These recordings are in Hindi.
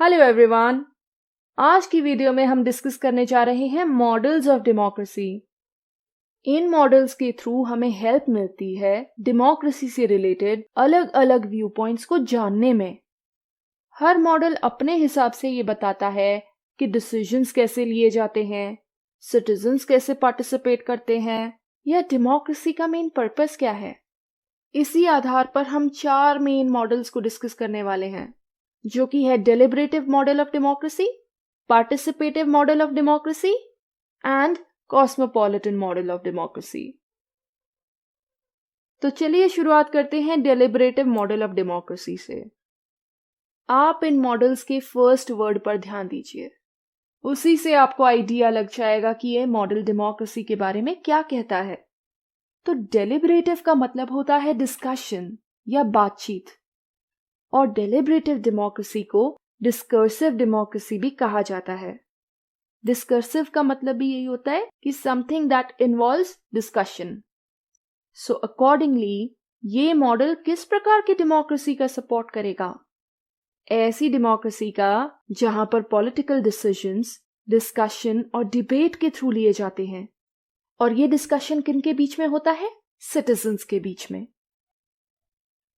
Hello everyone. आज की वीडियो में हम डिस्कस करने जा रहे हैं models of democracy. In models के थ्रू हमें हेल्प मिलती है डेमोक्रेसी से रिलेटेड अलग अलग व्यू पॉइंट्स को जानने में। हर मॉडल अपने हिसाब से ये बताता है कि डिसीजंस कैसे लिए जाते हैं, सिटीजन्स कैसे पार्टिसिपेट करते हैं, या डेमोक्रेसी का मेन पर्पस क्या है। इसी आधार पर हम 4 मेन मॉडल्स को डिस्कस करने वाले हैं, जो कि है deliberative model of democracy, participative model of democracy and cosmopolitan model of democracy. तो चलिए शुरुआत करते हैं डेलिब्रेटिव मॉडल ऑफ डेमोक्रेसी से। आप इन मॉडल्स के फर्स्ट वर्ड पर ध्यान दीजिए, उसी से आपको आइडिया लग जाएगा कि ये मॉडल डेमोक्रेसी के बारे में क्या कहता है। तो डेलिब्रेटिव का मतलब होता है डिस्कशन या बातचीत, और डेलिब्रेटिव डेमोक्रेसी को डिस्कर्सिव डेमोक्रेसी भी कहा जाता है। डिस्कर्सिव का मतलब भी यही होता है कि something that involves discussion. So accordingly ये मॉडल किस प्रकार की डेमोक्रेसी का सपोर्ट करेगा? ऐसी डेमोक्रेसी का जहां पर पॉलिटिकल डिसीजंस डिस्कशन और डिबेट के थ्रू लिए जाते हैं, और ये डिस्कशन किनके बीच में होता है? सिटीजन्स के बीच में।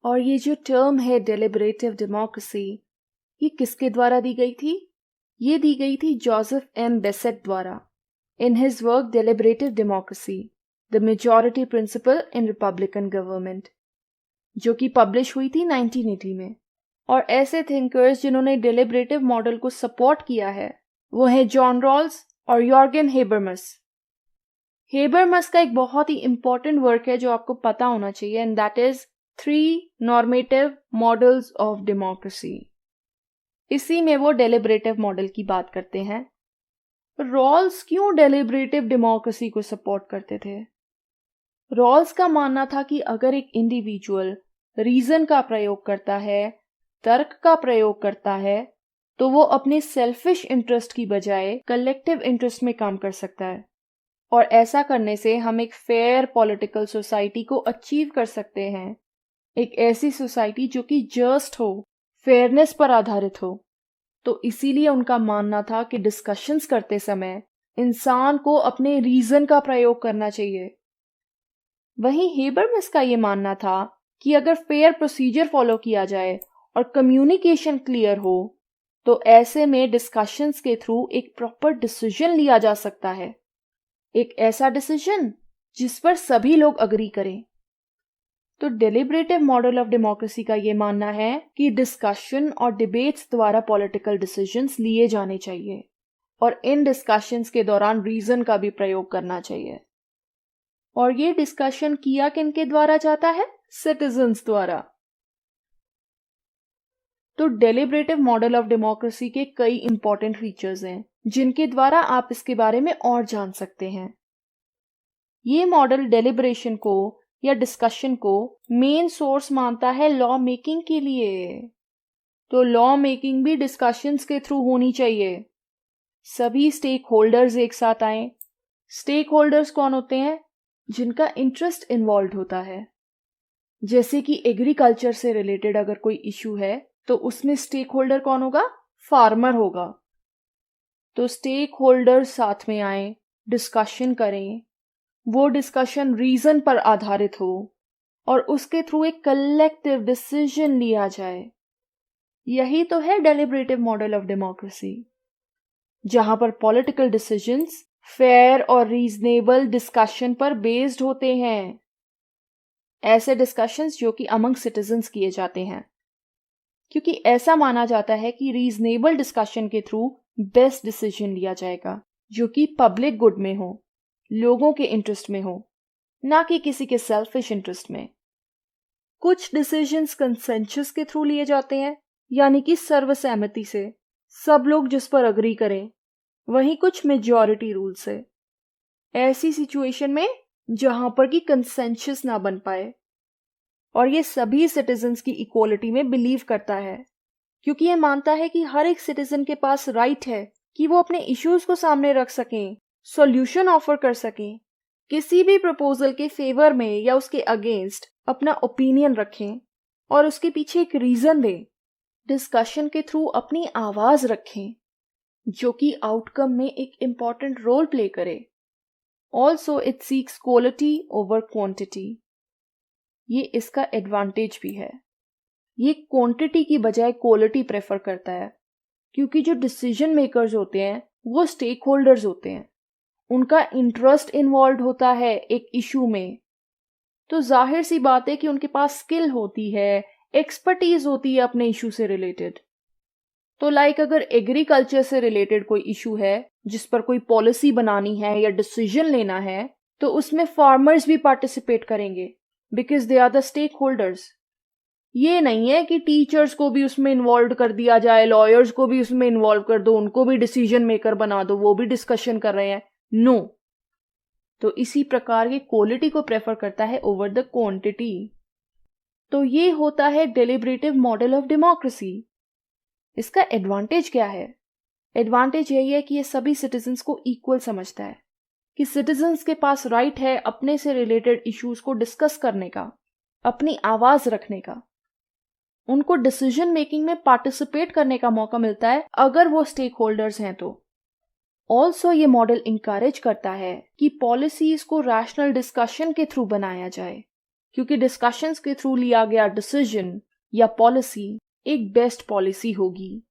और ये जो टर्म है डेलिब्रेटिव डेमोक्रेसी, ये किसके द्वारा दी गई थी? ये दी गई थी जोसेफ एम बेसेट द्वारा in his work deliberative democracy the majority principle in republican government, जो कि पब्लिश हुई थी 1980 में। और ऐसे थिंकर्स जिन्होंने डेलिब्रेटिव मॉडल को सपोर्ट किया है वो है जॉन रॉल्स और यॉर्गन हेबरमस। हेबरमस का एक बहुत ही इंपॉर्टेंट वर्क है जो आपको पता होना चाहिए, and that is 3 normative models of democracy. इसी में वो डेलिब्रेटिव मॉडल की बात करते हैं। रॉल्स क्यों डेलिब्रेटिव डेमोक्रेसी को सपोर्ट करते थे? रॉल्स का मानना था कि अगर एक इंडिविजुअल रीजन का प्रयोग करता है, तर्क का प्रयोग करता है, तो वो अपने सेल्फिश इंटरेस्ट की बजाय कलेक्टिव इंटरेस्ट में काम कर सकता है, और ऐसा करने से हम एक फेयर पॉलिटिकल सोसाइटी को अचीव कर सकते हैं। एक ऐसी सोसाइटी जो कि जस्ट हो, फेयरनेस पर आधारित हो। तो इसीलिए उनका मानना था कि डिस्कशंस करते समय इंसान को अपने रीजन का प्रयोग करना चाहिए। वहीं हेबरमस का ये मानना था कि अगर फेयर प्रोसीजर फॉलो किया जाए और कम्युनिकेशन क्लियर हो, तो ऐसे में डिस्कशंस के थ्रू एक प्रॉपर डिसीजन लिया जा सकता है, एक ऐसा डिसीजन जिस पर सभी लोग अग्री करें। तो डेलिब्रेटिव मॉडल ऑफ डेमोक्रेसी का ये मानना है कि डिस्कशन और डिबेट्स द्वारा पॉलिटिकल डिसीजंस लिए जाने चाहिए, और इन डिस्कशंस के दौरान रीजन का भी प्रयोग करना चाहिए। और ये डिस्कशन किया किनके द्वारा जाता है? सिटीजन्स द्वारा। तो डेलिब्रेटिव मॉडल ऑफ डेमोक्रेसी के कई इंपॉर्टेंट फीचर्स हैं जिनके द्वारा आप इसके बारे में और जान सकते हैं। ये मॉडल डेलिब्रेशन को या डिस्कशन को मेन सोर्स मानता है लॉ मेकिंग के लिए। तो लॉ मेकिंग भी डिस्कशंस के थ्रू होनी चाहिए। सभी स्टेक होल्डर्स एक साथ आए। स्टेक होल्डर्स कौन होते हैं? जिनका इंटरेस्ट इन्वॉल्व होता है। जैसे कि एग्रीकल्चर से रिलेटेड अगर कोई इशू है तो उसमें स्टेक होल्डर कौन होगा? फार्मर होगा। तो स्टेक होल्डर्स साथ में आए, डिस्कशन करें, वो डिस्कशन रीजन पर आधारित हो, और उसके थ्रू एक कलेक्टिव डिसीजन लिया जाए। यही तो है डेलिब्रेटिव मॉडल ऑफ डेमोक्रेसी, जहां पर पॉलिटिकल डिसीजंस फेयर और रीजनेबल डिस्कशन पर बेस्ड होते हैं। ऐसे डिस्कशंस जो कि अमंग सिटीजंस किए जाते हैं, क्योंकि ऐसा माना जाता है कि रीजनेबल डिस्कशन के थ्रू बेस्ट डिसीजन लिया जाएगा जो कि पब्लिक गुड में हो, लोगों के इंटरेस्ट में हो, ना कि किसी के सेल्फिश इंटरेस्ट में। कुछ डिसीजंस कंसेंसस के थ्रू लिए जाते हैं, यानी कि सर्वसहमति से, सब लोग जिस पर अग्री करें। वहीं कुछ मेजॉरिटी रूल से, ऐसी सिचुएशन में जहां पर कि कंसेंसस ना बन पाए। और ये सभी सिटीजन्स की इक्वालिटी में बिलीव करता है, क्योंकि ये मानता है कि हर एक सिटीजन के पास राइट है कि वो अपने इश्यूज को सामने रख सकें, सॉल्यूशन ऑफर कर सकें, किसी भी प्रपोजल के फेवर में या उसके अगेंस्ट अपना ओपिनियन रखें और उसके पीछे एक रीजन दें। डिस्कशन के थ्रू अपनी आवाज रखें जो कि आउटकम में एक इम्पॉर्टेंट रोल प्ले करे। Also it seeks quality over quantity. ये इसका एडवांटेज भी है। ये क्वांटिटी की बजाय क्वालिटी प्रेफर करता है क्योंकि जो डिसीजन मेकर्स होते हैं वो स्टेक होल्डर्स होते हैं, उनका इंटरेस्ट इन्वॉल्व होता है एक इशू में, तो जाहिर सी बात है कि उनके पास स्किल होती है, एक्सपर्टीज होती है अपने इशू से रिलेटेड। तो अगर एग्रीकल्चर से रिलेटेड कोई इशू है जिस पर कोई पॉलिसी बनानी है या डिसीजन लेना है, तो उसमें फार्मर्स भी पार्टिसिपेट करेंगे because they are the stake holders. ये नहीं है कि टीचर्स को भी उसमें इन्वॉल्व कर दिया जाए, लॉयर्स को भी उसमें इन्वॉल्व कर दो, उनको भी डिसीजन मेकर बना दो, वो भी डिस्कशन कर रहे हैं। नो। तो इसी प्रकार ये क्वालिटी को प्रेफर करता है ओवर द क्वांटिटी। तो ये होता है डेलिब्रेटिव मॉडल ऑफ डेमोक्रेसी। इसका एडवांटेज क्या है? एडवांटेज यही है कि ये सभी सिटीजन्स को इक्वल समझता है, कि सिटीजन्स के पास राइट है अपने से रिलेटेड इश्यूज को डिस्कस करने का, अपनी आवाज रखने का। उनको डिसीजन मेकिंग में पार्टिसिपेट करने का मौका मिलता है अगर वो स्टेक होल्डर्स हैं तो। ऑल्सो ये मॉडल इंकरेज करता है कि पॉलिसीज को रैशनल डिस्कशन के थ्रू बनाया जाए, क्योंकि डिस्कशंस के थ्रू लिया गया डिसीजन या पॉलिसी एक बेस्ट पॉलिसी होगी।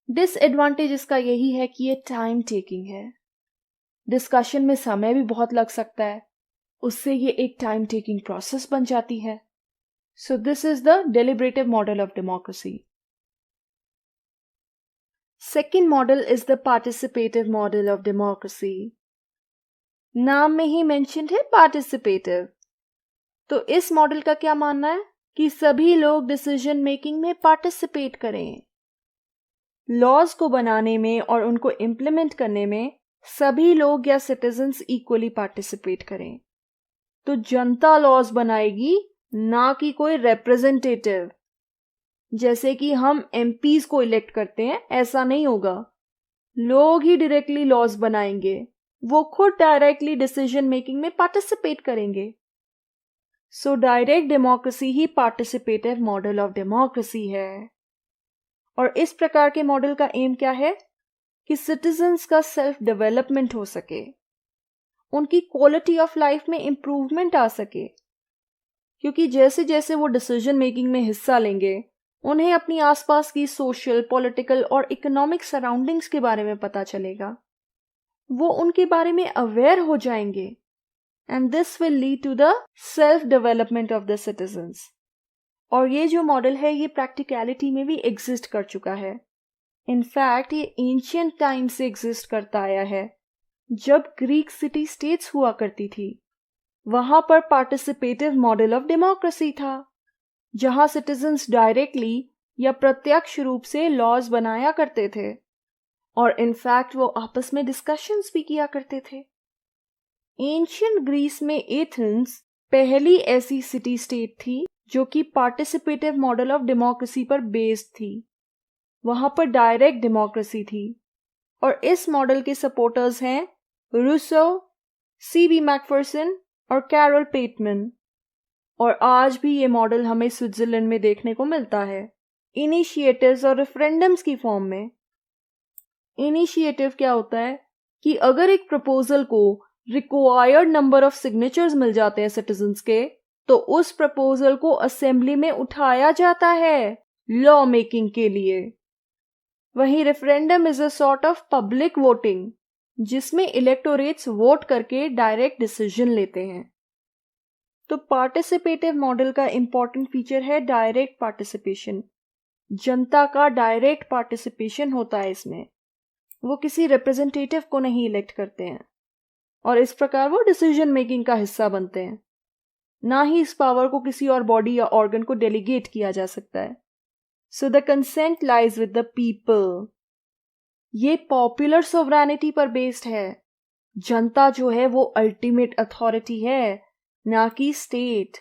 डिसएडवांटेज इसका यही है कि ये टाइम टेकिंग है। डिस्कशन में समय भी बहुत लग सकता है, उससे ये एक टाइम टेकिंग प्रोसेस बन जाती है। So this is the deliberative model of democracy. Second model is the participative model of democracy. नाम में ही मेंशन्ड है पार्टिसिपेटिव। तो इस मॉडल का क्या मानना है कि सभी लोग डिसीजन मेकिंग में पार्टिसिपेट करें। लॉज को बनाने में और उनको इम्प्लीमेंट करने में सभी लोग या सिटीजन्स इक्वली पार्टिसिपेट करें। तो जनता लॉज बनाएगी, ना कि कोई रिप्रेजेंटेटिव। जैसे कि हम एमपीज को इलेक्ट करते हैं, ऐसा नहीं होगा। लोग ही डायरेक्टली लॉज बनाएंगे, वो खुद डायरेक्टली डिसीजन मेकिंग में पार्टिसिपेट करेंगे। So direct democracy he participative model of democracy है। और इस प्रकार के मॉडल का एम क्या है कि सिटीजन्स का सेल्फ डेवलपमेंट हो सके, उनकी क्वालिटी ऑफ लाइफ में इंप्रूवमेंट आ सके, क्योंकि जैसे जैसे वो डिसीजन मेकिंग में हिस्सा लेंगे उन्हें अपनी आसपास की सोशल, पॉलिटिकल और इकोनॉमिक सराउंडिंग्स के बारे में पता चलेगा, वो उनके बारे में अवेयर हो जाएंगे, and this will lead to the self development of the citizens. और ये जो मॉडल है ये प्रैक्टिकलिटी में भी एग्जिस्ट कर चुका है। इनफैक्ट ये एंशियंट टाइम से एग्जिस्ट करता आया है। जब ग्रीक सिटी स्टेट्स हुआ करती थी, वहां पर पार्टिसिपेटिव मॉडल ऑफ डेमोक्रेसी था, जहां सिटीजन्स डायरेक्टली या प्रत्यक्ष रूप से लॉज बनाया करते थे और इनफैक्ट वो आपस में डिस्कशंस भी किया करते थे। एंशियंट ग्रीस में एथेंस पहली ऐसी सिटी स्टेट थी जो कि पार्टिसिपेटिव मॉडल ऑफ डेमोक्रेसी पर बेस्ड थी। वहां पर डायरेक्ट डेमोक्रेसी थी और इस मॉडल के सपोर्टर्स हैं रूसो, सीबी मैकफर्सन और कैरोल पेटमैन। और आज भी ये मॉडल हमें स्विट्जरलैंड में देखने को मिलता है, इनिशिएटिव्स और रेफरेंडम्स की फॉर्म में। इनिशिएटिव क्या होता है कि अगर एक प्रपोजल को रिक्वायर्ड नंबर ऑफ सिग्नेचर्स मिल जाते हैं सिटीजन्स के, तो उस प्रपोजल को असेंबली में उठाया जाता है लॉ मेकिंग के लिए। वहीं referendum is a sort of public voting, जिसमें इलेक्टोरेट्स वोट करके डायरेक्ट डिसीजन लेते हैं। तो पार्टिसिपेटिव मॉडल का इंपॉर्टेंट फीचर है डायरेक्ट पार्टिसिपेशन। जनता का डायरेक्ट पार्टिसिपेशन होता है इसमें, वो किसी रिप्रेजेंटेटिव को नहीं इलेक्ट करते हैं और इस प्रकार वो डिसीजन मेकिंग का हिस्सा बनते हैं। ना ही इस पावर को किसी और बॉडी या ऑर्गन को डेलीगेट किया जा सकता है। So the consent lies with the people. ये पॉपुलर सोवरेनिटी पर बेस्ड है। जनता जो है वो अल्टीमेट अथॉरिटी है, ना कि स्टेट।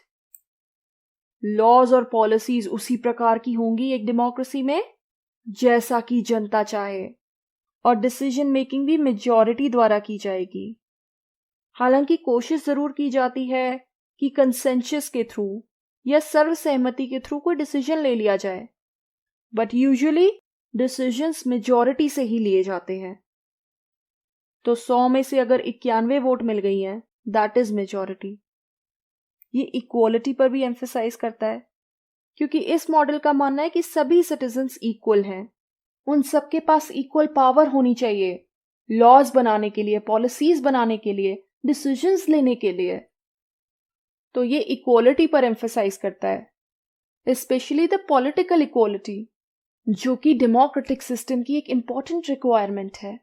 लॉज और पॉलिसीज उसी प्रकार की होंगी एक डेमोक्रेसी में जैसा कि जनता चाहे, और डिसीजन मेकिंग भी मेजॉरिटी द्वारा की जाएगी। हालांकि कोशिश जरूर की जाती है कि कंसेंसस के थ्रू या सर्वसहमति के थ्रू कोई डिसीजन ले लिया जाए, बट यूजुअली डिसीजंस मेजॉरिटी से ही लिए जाते हैं। तो 100 में से अगर 91 वोट मिल गई हैं, दैट इज मेजॉरिटी। ये इक्वालिटी पर भी एम्फेसाइज करता है, क्योंकि इस मॉडल का मानना है कि सभी सिटीजन्स इक्वल हैं, उन सबके पास इक्वल पावर होनी चाहिए लॉज बनाने के लिए, पॉलिसीज बनाने के लिए, डिसीजंस लेने के लिए। तो ये इक्वालिटी पर एम्फेसाइज करता है, स्पेशली द पॉलिटिकल इक्वालिटी, जो कि डेमोक्रेटिक सिस्टम की एक इंपॉर्टेंट रिक्वायरमेंट है।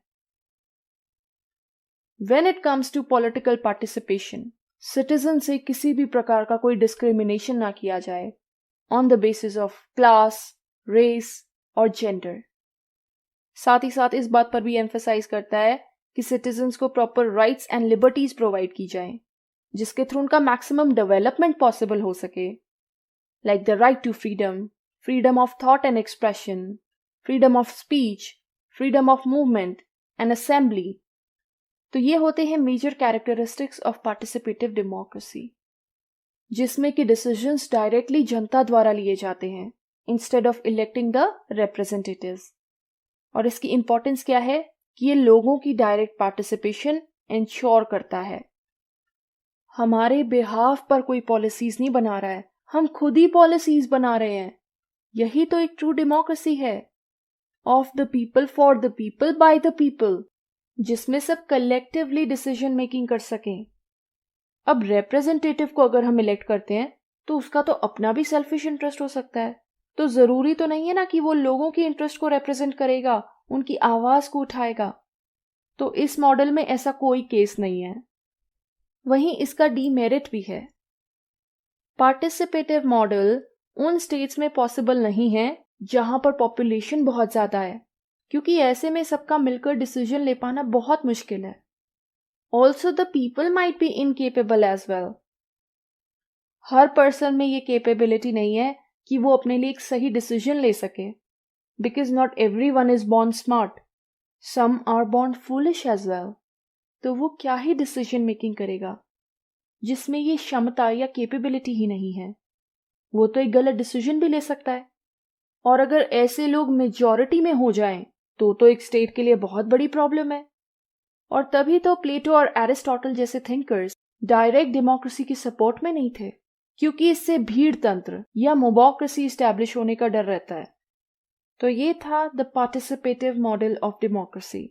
When it comes to political participation, citizen से किसी भी प्रकार का कोई डिस्क्रिमिनेशन ना किया जाए on the basis of class, race और जेंडर। साथ ही साथ इस बात पर भी एम्फेसाइज करता है कि सिटीजन्स को proper rights and liberties provide की जाएं, जिसके थ्रू उनका मैक्सिमम डेवलपमेंट पॉसिबल हो सके, like the right to freedom, freedom of thought and expression, freedom of speech, freedom of movement and assembly. तो ये होते हैं major characteristics of participative democracy, जिसमें कि डिसीजंस डायरेक्टली जनता द्वारा लिए जाते हैं instead of electing the representatives. और इसकी इंपॉर्टेंस क्या है कि ये लोगों की डायरेक्ट पार्टिसिपेशन इंश्योर करता है। हमारे बिहाफ पर कोई पॉलिसीज नहीं बना रहा है, हम खुद ही पॉलिसीज बना रहे हैं। यही तो एक ट्रू डेमोक्रेसी है, of the people, for the people, by the people, जिसमें सब कलेक्टिवली डिसीजन मेकिंग कर सकें। अब रिप्रेजेंटेटिव को अगर हम इलेक्ट करते हैं तो उसका तो अपना भी सेल्फिश इंटरेस्ट हो सकता है, तो जरूरी तो नहीं है ना कि वो लोगों के इंटरेस्ट को रिप्रेजेंट करेगा, उनकी आवाज को उठाएगा। तो इस मॉडल में ऐसा कोई केस नहीं है। वहीं इसका डीमेरिट भी है। पार्टिसिपेटिव मॉडल उन स्टेट्स में पॉसिबल नहीं है जहां पर पॉपुलेशन बहुत ज्यादा है, क्योंकि ऐसे में सबका मिलकर डिसीजन ले पाना बहुत मुश्किल है। Also the people might be incapable as well. हर पर्सन में ये कैपेबिलिटी नहीं है कि वो अपने लिए एक सही डिसीजन ले सके, because not every one is born smart, some are born foolish as well. तो वो क्या ही डिसीजन मेकिंग करेगा जिसमें ये क्षमता या कैपेबिलिटी ही नहीं है। वो तो एक गलत डिसीजन भी ले सकता है, और अगर ऐसे लोग मेजॉरिटी में हो जाएं तो एक स्टेट के लिए बहुत बड़ी प्रॉब्लम है। और तभी तो प्लेटो और एरिस्टोटल जैसे थिंकर्स डायरेक्ट डेमोक्रेसी की सपोर्ट में नहीं थे, क्योंकि इससे भीड़ तंत्र या मोबोक्रेसी स्टैब्लिश होने का डर रहता है। तो ये था the participative model of democracy.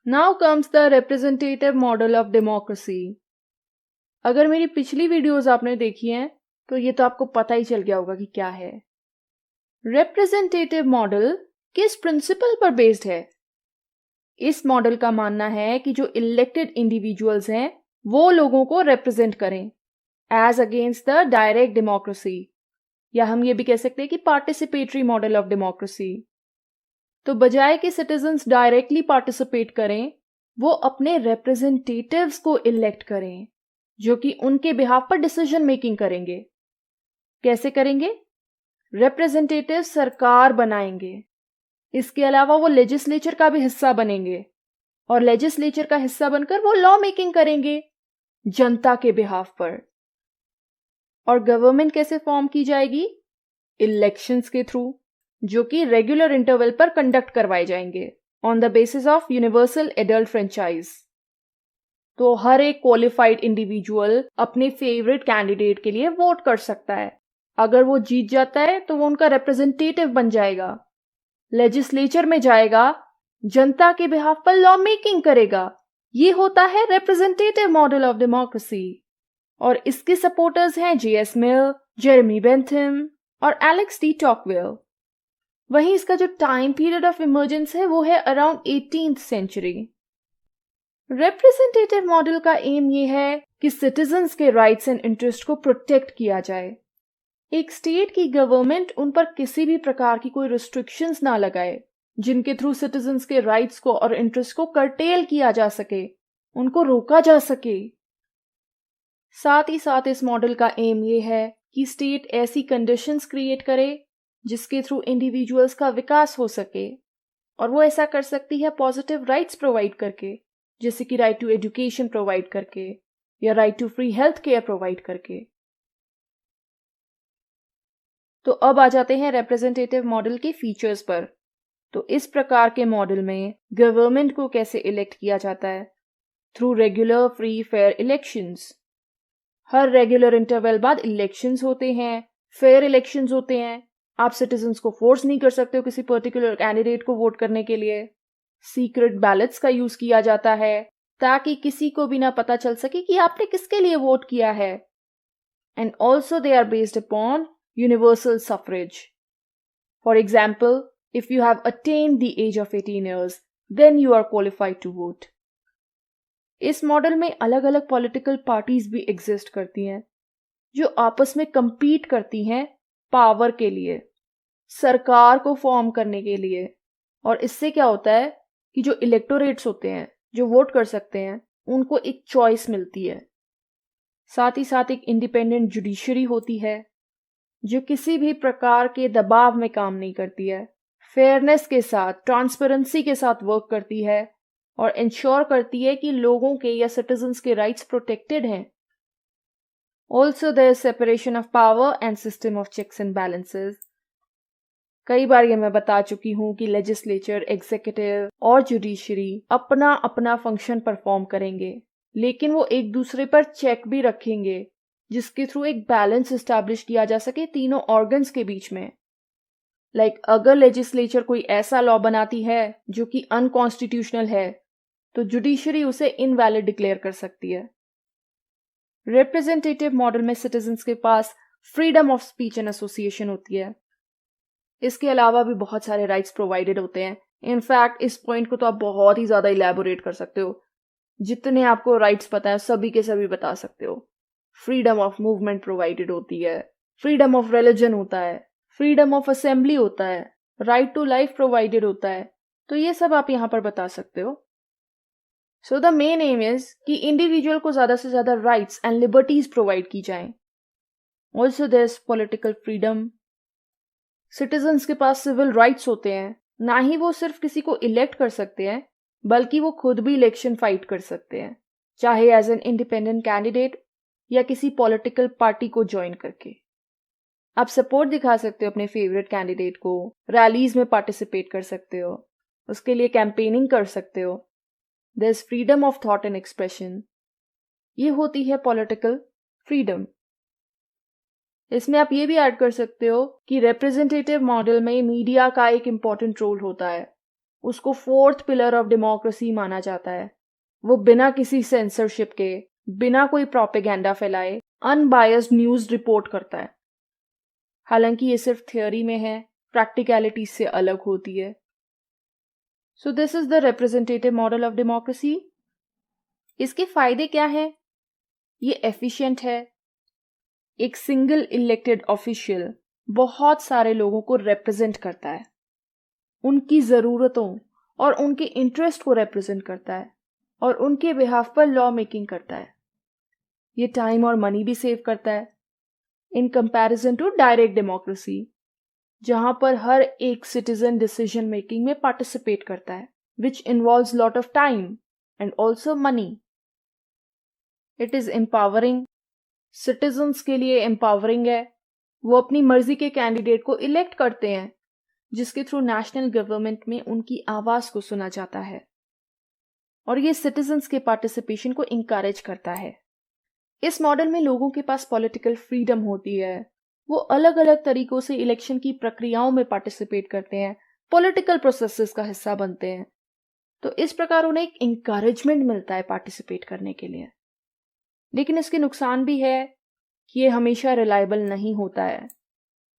Now comes the representative model of democracy. अगर मेरी पिछली वीडियोस आपने देखी हैं तो ये तो आपको पता ही चल गया होगा कि क्या है। रिप्रेजेंटेटिव मॉडल किस प्रिंसिपल पर बेस्ड है? इस मॉडल का मानना है कि जो इलेक्टेड इंडिविजुअल्स हैं वो लोगों को रिप्रेजेंट करें as against the direct democracy, या हम ये भी कह सकते हैं कि पार्टिसिपेटरी मॉडल ऑफ डेमोक्रेसी। तो बजाय कि सिटीजन्स डायरेक्टली पार्टिसिपेट करें, वो अपने रिप्रेजेंटेटिव्स को इलेक्ट करें जो कि उनके बिहाफ पर डिसीजन मेकिंग करेंगे। कैसे करेंगे? रिप्रेजेंटेटिव सरकार बनाएंगे, इसके अलावा वो लेजिस्लेचर का भी हिस्सा बनेंगे, और लेजिस्लेचर का हिस्सा बनकर वो लॉ मेकिंग करेंगे जनता के बिहाफ पर। और गवर्नमेंट कैसे फॉर्म की जाएगी? इलेक्शंस के थ्रू, जो कि रेगुलर इंटरवल पर कंडक्ट करवाए जाएंगे on the basis of universal adult franchise. तो हर एक क्वालिफाइड इंडिविजुअल अपने फेवरेट कैंडिडेट के लिए वोट कर सकता है। अगर वो जीत जाता है तो वो उनका रिप्रेजेंटेटिव बन जाएगा, लेजिस्लेचर में जाएगा, जनता के बिहाफ पर लॉ मेकिंग करेगा। ये होता है रिप्रेजेंटेटिव मॉडल ऑफ डेमोक्रेसी। और इसके सपोर्टर्स हैं जे.एस. मिल, जेरेमी बेंथम और एलेक्स डी टॉकवेल। वहीं इसका जो टाइम पीरियड ऑफ इमर्जेंस है वो है around 18th century. Representative model का एम ये है कि सिटीजन्स के राइट्स एंड इंटरेस्ट को प्रोटेक्ट किया जाए। एक स्टेट की गवर्नमेंट उन पर किसी भी प्रकार की कोई रिस्ट्रिक्शंस ना लगाए जिनके थ्रू सिटीजन्स के राइट्स को और इंटरेस्ट को कर्टेल किया जा सके, उनको रोका जा सके। साथ ही साथ इस मॉडल का एम ये है कि स्टेट ऐसी कंडीशंस क्रिएट करे जिसके थ्रू इंडिविजुअल्स का विकास हो सके, और वो ऐसा कर सकती है पॉजिटिव राइट्स प्रोवाइड करके, जैसे कि राइट टू एजुकेशन प्रोवाइड करके या right to free health care provide करके। तो अब आ जाते हैं रिप्रेजेंटेटिव मॉडल के फीचर्स पर। तो इस प्रकार के मॉडल में गवर्नमेंट को कैसे इलेक्ट किया जाता है? Through regular free fair elections. हर रेगुलर इंटरवल बाद इलेक्शंस होते हैं, फेयर इलेक्शंस होते हैं। आप सिटीजन्स को फोर्स नहीं कर सकते हो किसी पर्टिकुलर कैंडिडेट को वोट करने के लिए। सीक्रेट बैलेट्स का यूज किया जाता है ताकि किसी को भी ना पता चल सके कि आपने किसके लिए वोट किया है। And also they are based upon universal suffrage. For example, if you have attained the age of 18 years, then you are qualified to vote. इस मॉडल में अलग अलग पॉलिटिकल पार्टीज भी एग्जिस्ट करती हैं जो आपस में compete करती हैं पावर के लिए, सरकार को फॉर्म करने के लिए। और इससे क्या होता है कि जो इलेक्टोरेट्स होते हैं, जो वोट कर सकते हैं, उनको एक चॉइस मिलती है। साथ ही साथ एक इंडिपेंडेंट जुडिशरी होती है जो किसी भी प्रकार के दबाव में काम नहीं करती है, फेयरनेस के साथ, ट्रांसपेरेंसी के साथ वर्क करती है और इंश्योर करती है कि लोगों के या सिटीजन्स के राइट्स प्रोटेक्टेड हैं। Also there is separation of power and system of checks and balances. कई बार ये मैं बता चुकी हूँ कि लेजिस्लेचर, एग्जीक्यूटिव और जुडिशरी अपना अपना फंक्शन परफॉर्म करेंगे, लेकिन वो एक दूसरे पर चेक भी रखेंगे जिसके थ्रू एक बैलेंस एस्टैब्लिश किया जा सके तीनों ऑर्गन्स के बीच में। अगर लेजिस्लेचर कोई ऐसा लॉ बनाती है जो कि अनकॉन्स्टिट्यूशनल है, तो जुडिशरी उसे इनवैलिड डिक्लेयर कर सकती है। रिप्रेजेंटेटिव मॉडल में सिटीजन्स के पास freedom of speech and association होती है। इसके अलावा भी बहुत सारे राइट्स प्रोवाइडेड होते हैं। इनफैक्ट इस पॉइंट को तो आप बहुत ही ज्यादा इलैबोरेट कर सकते हो। जितने आपको राइट्स पता है सभी के सभी बता सकते हो। फ्रीडम ऑफ मूवमेंट प्रोवाइडेड होती है, फ्रीडम ऑफ रिलीजन होता है, फ्रीडम ऑफ असेंबली होता है, राइट टू लाइफ प्रोवाइडेड होता है। तो ये सब आप यहाँ पर बता सकते हो। So the main M is कि इंडिविजुअल को ज्यादा से ज्यादा राइट्स एंड लिबर्टीज प्रोवाइड की जाएं। Also there is political freedom. Citizens के पास सिविल राइट्स होते हैं। ना ही वो सिर्फ किसी को इलेक्ट कर सकते हैं, बल्कि वो खुद भी इलेक्शन फाइट कर सकते हैं, चाहे एज एन इंडिपेंडेंट कैंडिडेट या किसी पॉलिटिकल पार्टी को ज्वाइन करके। आप सपोर्ट दिखा सकते हो अपने फेवरेट कैंडिडेट को, रैलीज में पार्टिसिपेट कर सकते हो, उसके लिए कैंपेनिंग कर सकते हो। There is freedom of thought and expression. ये होती है पॉलिटिकल फ्रीडम। इसमें आप ये भी ऐड कर सकते हो कि रिप्रेजेंटेटिव मॉडल में मीडिया का एक इम्पॉर्टेंट रोल होता है। उसको फोर्थ पिलर ऑफ डेमोक्रेसी माना जाता है। वो बिना किसी सेंसरशिप के, बिना कोई प्रोपेगेंडा फैलाए, अनबायस्ड न्यूज रिपोर्ट करता है। हालांकि ये सिर्फ थियोरी में है, प्रैक्टिकलिटी से अलग होती है। So this is the representative model of democracy. इसके फायदे क्या हैं? ये एफिशिएंट है। एक सिंगल इलेक्टेड ऑफिशियल बहुत सारे लोगों को रिप्रेजेंट करता है, उनकी जरूरतों और उनके इंटरेस्ट को रिप्रेजेंट करता है और उनके बिहाफ पर लॉ मेकिंग करता है। ये टाइम और मनी भी सेव करता है in comparison to direct democracy, जहां पर हर एक सिटीजन डिसीजन मेकिंग में पार्टिसिपेट करता है, which involves lot of time and also money. It is empowering. Citizens के लिए एम्पावरिंग है। वो अपनी मर्जी के कैंडिडेट को इलेक्ट करते हैं, जिसके थ्रू नेशनल गवर्नमेंट में उनकी आवाज को सुना जाता है, और ये सिटीजन्स के पार्टिसिपेशन को इंकरेज करता है। इस मॉडल में लोगों के पास पॉलिटिकल फ्रीडम होती है। वो अलग अलग तरीकों से इलेक्शन की प्रक्रियाओं में पार्टिसिपेट करते हैं, पॉलिटिकल प्रोसेसेस का हिस्सा बनते हैं। तो इस प्रकार उन्हें एक इंकरेजमेंट मिलता है पार्टिसिपेट करने के लिए। लेकिन इसके नुकसान भी है कि ये हमेशा रिलायबल नहीं होता है।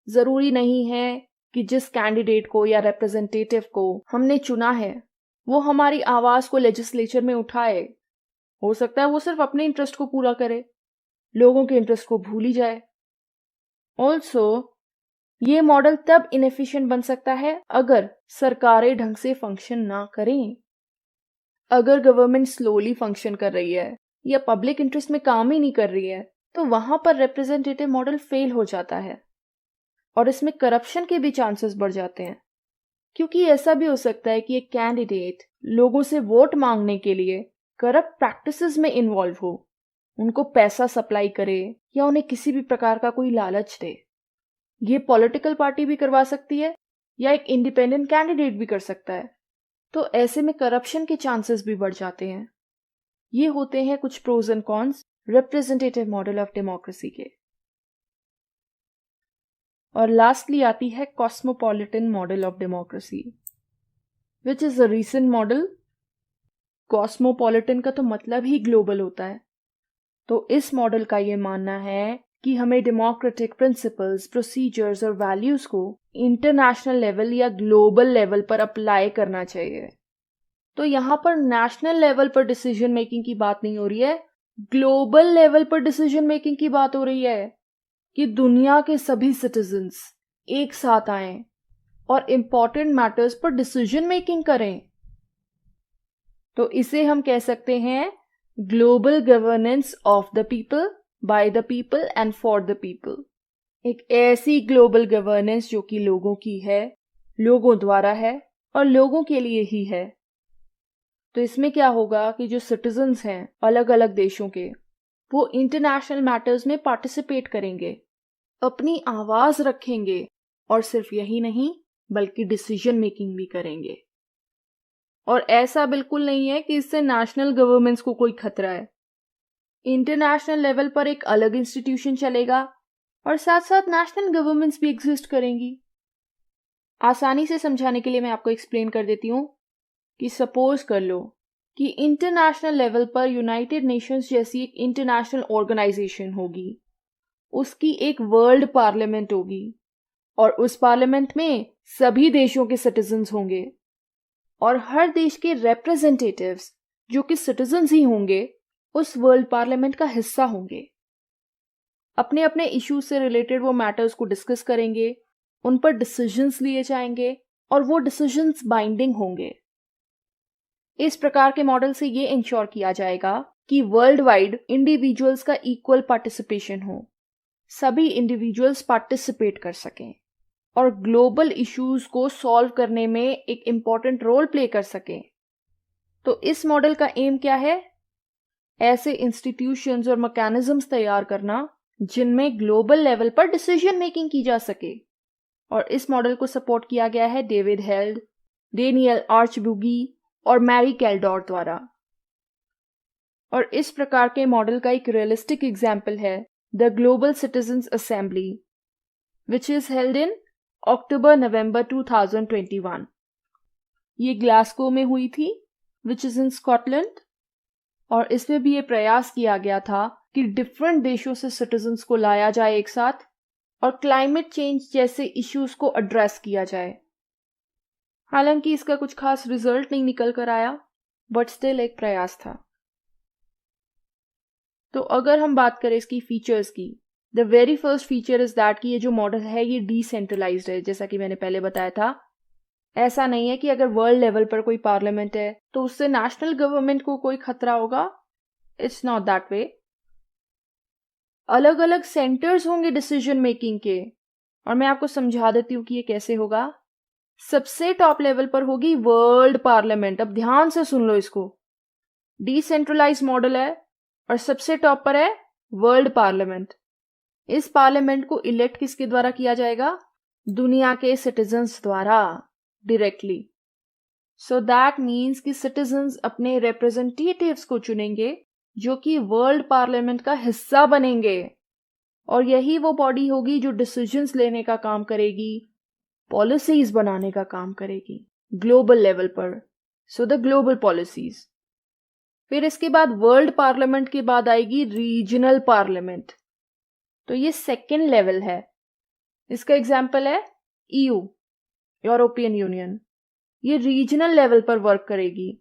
जरूरी नहीं है कि जिस कैंडिडेट को या रिप्रेजेंटेटिव को हमने चुना है वो हमारी आवाज को लेजिस्लेचर में उठाए। हो सकता है वो सिर्फ अपने इंटरेस्ट को पूरा करे, लोगों के इंटरेस्ट को भूल ही जाए। ऑल्सो ये मॉडल तब इनएफिशिएंट बन सकता है अगर सरकारें ढंग से फंक्शन ना करें। अगर गवर्नमेंट स्लोली फंक्शन कर रही है या पब्लिक इंटरेस्ट में काम ही नहीं कर रही है, तो वहां पर रिप्रेजेंटेटिव मॉडल फेल हो जाता है और इसमें करप्शन के भी चांसेस बढ़ जाते हैं। क्योंकि ऐसा भी हो सकता है कि एक कैंडिडेट लोगों से वोट मांगने के लिए करप्ट प्रैक्टिसेस में इन्वॉल्व हो, उनको पैसा सप्लाई करे या उन्हें किसी भी प्रकार का कोई लालच दे। ये पॉलिटिकल पार्टी भी करवा सकती है या एक इंडिपेंडेंट कैंडिडेट भी कर सकता है। तो ऐसे में करप्शन के चांसेस भी बढ़ जाते हैं। ये होते हैं कुछ pros and cons representative model of democracy के। और लास्टली आती है cosmopolitan model of democracy, which is a recent model. Cosmopolitan का तो मतलब ही ग्लोबल होता है। तो इस मॉडल का ये मानना है कि हमें डेमोक्रेटिक प्रिंसिपल्स, प्रोसीजर्स और वैल्यूज को इंटरनेशनल लेवल या ग्लोबल लेवल पर अप्लाई करना चाहिए। तो यहाँ पर नेशनल लेवल पर डिसीजन मेकिंग की बात नहीं हो रही है, ग्लोबल लेवल पर डिसीजन मेकिंग की बात हो रही है कि दुनिया के सभी सिटीजन्स एक साथ आएं और इंपॉर्टेंट मैटर्स पर डिसीजन मेकिंग करें। तो इसे हम कह सकते हैं global governance of the people, by the people and for the people. एक ऐसी ग्लोबल गवर्नेंस जो कि लोगों की है, लोगों द्वारा है और लोगों के लिए ही है। तो इसमें क्या होगा कि जो सिटीजन्स हैं अलग अलग देशों के, वो इंटरनेशनल मैटर्स में पार्टिसिपेट करेंगे, अपनी आवाज रखेंगे और सिर्फ यही नहीं बल्कि डिसीजन मेकिंग भी करेंगे। और ऐसा बिल्कुल नहीं है कि इससे नेशनल गवर्नमेंट्स को कोई खतरा है। इंटरनेशनल लेवल पर एक अलग इंस्टीट्यूशन चलेगा और साथ साथ नेशनल गवर्नमेंट्स भी एग्जिस्ट करेंगी। आसानी से समझाने के लिए मैं आपको एक्सप्लेन कर देती हूँ कि सपोज कर लो कि इंटरनेशनल लेवल पर यूनाइटेड नेशंस जैसी एक इंटरनेशनल ऑर्गेनाइजेशन होगी, उसकी एक वर्ल्ड पार्लियामेंट होगी और उस पार्लियामेंट में सभी देशों के सिटीजन्स होंगे और हर देश के रिप्रेजेंटेटिव्स जो कि सिटीजन्स ही होंगे उस वर्ल्ड पार्लियामेंट का हिस्सा होंगे। अपने अपने इश्यूज से रिलेटेड वो मैटर्स को डिस्कस करेंगे, उन पर डिसीजंस लिए जाएंगे और वो डिसीजंस बाइंडिंग होंगे। इस प्रकार के मॉडल से ये इंश्योर किया जाएगा कि वर्ल्ड वाइड इंडिविजुअल्स का इक्वल पार्टिसिपेशन हो, सभी इंडिविजुअल्स पार्टिसिपेट कर सकें और ग्लोबल इश्यूज को सॉल्व करने में एक इम्पॉर्टेंट रोल प्ले कर सकें। तो इस मॉडल का एम क्या है? ऐसे इंस्टीट्यूशंस और मैकेनिज्म्स तैयार करना जिनमें ग्लोबल लेवल पर डिसीजन मेकिंग की जा सके। और इस मॉडल को सपोर्ट किया गया है डेविड हेल्ड, डेनियल आर्चबुगी और मैरी कैल्डोर द्वारा। और इस प्रकार के मॉडल का एक रियलिस्टिक एग्जाम्पल है the global citizens assembly, which is held in October November 2021। ये ग्लासगो में हुई थी, विच इज इन स्कॉटलैंड। और इसमें भी ये प्रयास किया गया था कि डिफरेंट देशों से सिटीजन्स को लाया जाए एक साथ और क्लाइमेट चेंज जैसे इश्यूज को एड्रेस किया जाए। हालांकि इसका कुछ खास रिजल्ट नहीं निकल कर आया, बट स्टिल एक प्रयास था। तो अगर हम बात करें इसकी फीचर्स की, the very first feature is that कि ये जो मॉडल है ये डिसेंट्रलाइज्ड है। जैसा कि मैंने पहले बताया था, ऐसा नहीं है कि अगर वर्ल्ड लेवल पर कोई पार्लियामेंट है तो उससे नेशनल गवर्नमेंट को कोई खतरा होगा। It's not that way. अलग अलग सेंटर्स होंगे डिसीजन मेकिंग के, और मैं आपको समझा देती हूँ कि ये कैसे होगा। सबसे टॉप लेवल पर होगी वर्ल्ड पार्लियामेंट। अब ध्यान से सुन लो इसको, डिसेंट्रलाइज्ड मॉडल है और सबसे टॉप पर है वर्ल्ड पार्लियामेंट। इस पार्लियामेंट को इलेक्ट किसके द्वारा किया जाएगा? दुनिया के सिटीजन्स द्वारा डायरेक्टली। सो दैट मीन्स कि सिटीजन्स अपने रिप्रेजेंटेटिव्स को चुनेंगे जो कि वर्ल्ड पार्लियामेंट का हिस्सा बनेंगे, और यही वो बॉडी होगी जो डिसीजंस लेने का काम करेगी, पॉलिसीज बनाने का काम करेगी ग्लोबल लेवल पर। So the global policies. फिर इसके बाद वर्ल्ड पार्लियामेंट के बाद आएगी रीजनल पार्लियामेंट। तो ये सेकेंड लेवल है। इसका एग्जाम्पल है ईयू, यूरोपियन यूनियन। ये रीजनल लेवल पर वर्क करेगी।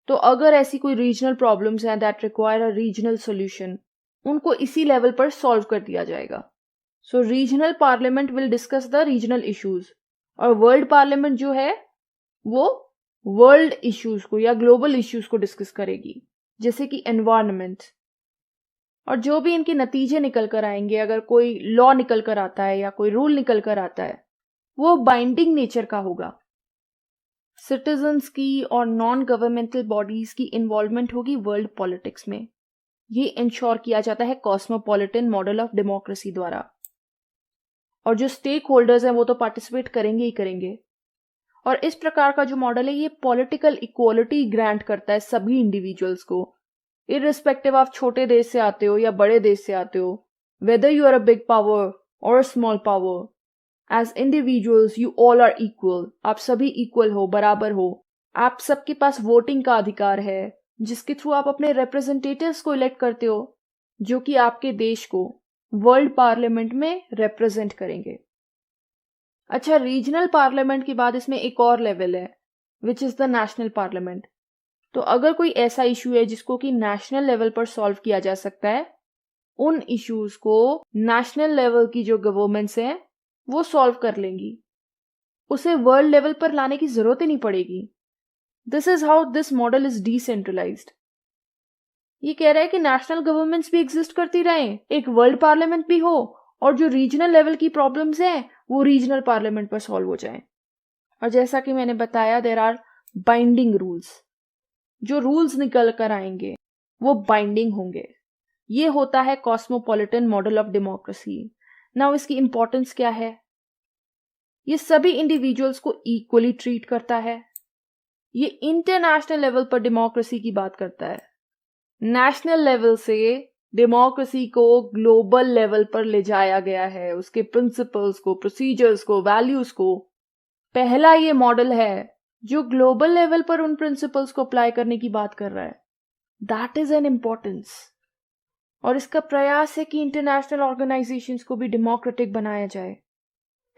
तो अगर ऐसी कोई रीजनल प्रॉब्लम्स हैं that require a regional solution, उनको इसी लेवल पर सॉल्व कर दिया जाएगा। So regional parliament will discuss the regional issues, और वर्ल्ड पार्लियामेंट जो है वो वर्ल्ड इश्यूज को या ग्लोबल इश्यूज को डिस्कस करेगी, जैसे कि एनवायरनमेंट। और जो भी इनके नतीजे निकल कर आएंगे, अगर कोई लॉ निकल कर आता है या कोई रूल निकल कर आता है, वो बाइंडिंग नेचर का होगा। सिटीजन्स की और नॉन गवर्नमेंटल बॉडीज की इन्वॉल्वमेंट होगी वर्ल्ड पॉलिटिक्स में। ये इंश्योर किया जाता है कॉस्मोपॉलिटन मॉडल ऑफ डेमोक्रेसी द्वारा। और जो स्टेक होल्डर्स हैं वो तो पार्टिसिपेट करेंगे ही करेंगे। और इस प्रकार का जो मॉडल है ये पॉलिटिकल इक्वालिटी ग्रांट करता है सभी इंडिविजुअल्स को, इररिस्पेक्टिव आप छोटे देश से आते हो या बड़े देश से आते हो, whether you are a big power और a small power, as individuals you all are equal. आप सभी इक्वल हो, बराबर हो। आप सबके पास वोटिंग का अधिकार है जिसके थ्रू आप अपने रिप्रेजेंटेटिव्स को इलेक्ट करते हो जो कि आपके देश को वर्ल्ड पार्लियामेंट में रिप्रेजेंट करेंगे। अच्छा, रीजनल पार्लियामेंट के बाद इसमें एक और लेवल है which is the national parliament. तो अगर कोई ऐसा इशू है जिसको कि नेशनल लेवल पर सॉल्व किया जा सकता है, उन इश्यूज को नेशनल लेवल की जो गवर्नमेंट्स हैं वो सॉल्व कर लेंगी, उसे वर्ल्ड लेवल पर लाने की जरूरत ही नहीं पड़ेगी। This is how this model is decentralised. ये कह रहा है कि नेशनल गवर्नमेंट्स भी एग्जिस्ट करती रहें, एक वर्ल्ड पार्लियामेंट भी हो, और जो रीजनल लेवल की प्रॉब्लम्स हैं वो रीजनल पार्लियामेंट पर सॉल्व हो जाएं। और जैसा कि मैंने बताया, देयर आर बाइंडिंग रूल्स। जो रूल्स निकल कर आएंगे वो बाइंडिंग होंगे। ये होता है cosmopolitan model of democracy. Now इसकी इंपॉर्टेंस क्या है? ये सभी इंडिविजुअल्स को इक्वली ट्रीट करता है। ये इंटरनेशनल लेवल पर डेमोक्रेसी की बात करता है। नेशनल लेवल से डेमोक्रेसी को ग्लोबल लेवल पर ले जाया गया है, उसके प्रिंसिपल्स को, प्रोसीजर्स को, वैल्यूज को। पहला ये मॉडल है जो ग्लोबल लेवल पर उन प्रिंसिपल्स को अप्लाई करने की बात कर रहा है। That is an importance. और इसका प्रयास है कि इंटरनेशनल ऑर्गेनाइजेशंस को भी डेमोक्रेटिक बनाया जाए।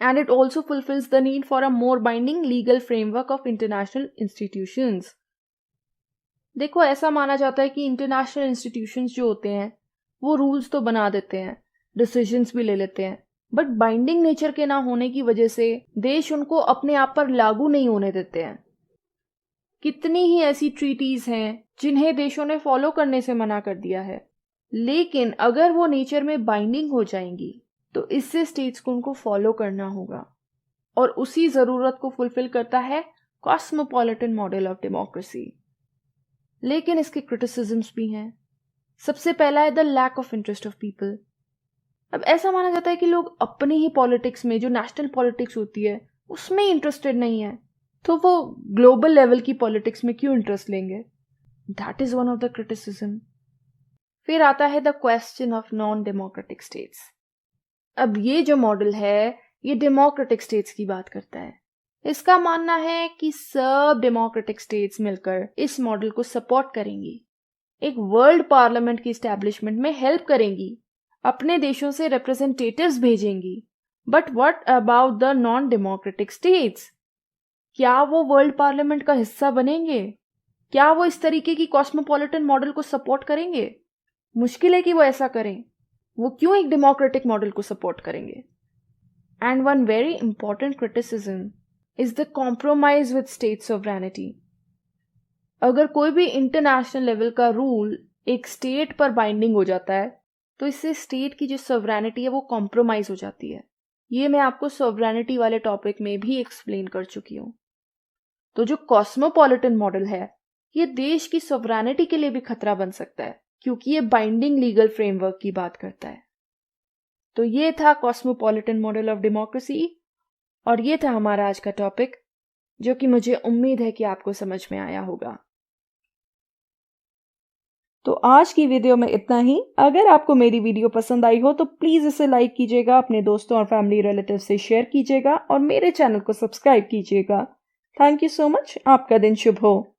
And it also fulfils the need for a more binding legal framework of international institutions. देखो, ऐसा माना जाता है कि इंटरनेशनल इंस्टीट्यूशंस जो होते हैं वो रूल्स तो बना देते हैं, डिसीजंस भी ले लेते हैं, बट बाइंडिंग नेचर के ना होने की वजह से देश उनको अपने आप पर लागू नहीं होने देते हैं। कितनी ही ऐसी ट्रीटीज हैं जिन्हें देशों ने फॉलो करने से मना कर दिया है, लेकिन अगर वो नेचर में बाइंडिंग हो जाएंगी तो इससे स्टेट्स को उनको फॉलो करना होगा। और उसी जरूरत को फुलफिल करता है कॉस्मोपॉलिटन मॉडल ऑफ डेमोक्रेसी। लेकिन इसके क्रिटिसिज्म्स भी हैं। सबसे पहला है the lack of interest of people. अब ऐसा माना जाता है कि लोग अपनी ही पॉलिटिक्स में, जो नेशनल पॉलिटिक्स होती है, उसमें इंटरेस्टेड नहीं है, तो वो ग्लोबल लेवल की पॉलिटिक्स में क्यों इंटरेस्ट लेंगे? That is one of the criticism. फिर आता है the question of non democratic states. अब ये जो मॉडल है ये डेमोक्रेटिक स्टेट्स की बात करता है। इसका मानना है कि सब डेमोक्रेटिक स्टेट्स मिलकर इस मॉडल को सपोर्ट करेंगी, एक वर्ल्ड पार्लियामेंट की एस्टैब्लिशमेंट में हेल्प करेंगी, अपने देशों से रिप्रेजेंटेटिव्स भेजेंगी। But what about the non democratic states? क्या वो वर्ल्ड पार्लियामेंट का हिस्सा बनेंगे? क्या वो इस तरीके की कॉस्मोपॉलिटन मॉडल को सपोर्ट करेंगे? मुश्किल है कि वो ऐसा करें। वो क्यों एक डेमोक्रेटिक मॉडल को सपोर्ट करेंगे? And one very important criticism is the compromise with state sovereignty. अगर कोई भी इंटरनेशनल लेवल का रूल एक स्टेट पर बाइंडिंग हो जाता है तो इससे स्टेट की जो सॉवरेनिटी है वो कॉम्प्रोमाइज हो जाती है। ये मैं आपको सॉवरेनिटी वाले टॉपिक में भी एक्सप्लेन कर चुकी हूँ। तो जो कॉस्मोपॉलिटन मॉडल है ये देश की सॉवरेनिटी के लिए भी खतरा बन सकता है, क्योंकि ये बाइंडिंग लीगल फ्रेमवर्क की बात करता है। तो ये था कॉस्मोपॉलिटन मॉडल ऑफ डेमोक्रेसी, और ये था हमारा आज का टॉपिक, जो कि मुझे उम्मीद है कि आपको समझ में आया होगा। तो आज की वीडियो में इतना ही। अगर आपको मेरी वीडियो पसंद आई हो तो प्लीज़ इसे लाइक कीजिएगा, अपने दोस्तों और फैमिली रिलेटिव से शेयर कीजिएगा और मेरे चैनल को सब्सक्राइब कीजिएगा। Thank you so much. आपका दिन शुभ हो।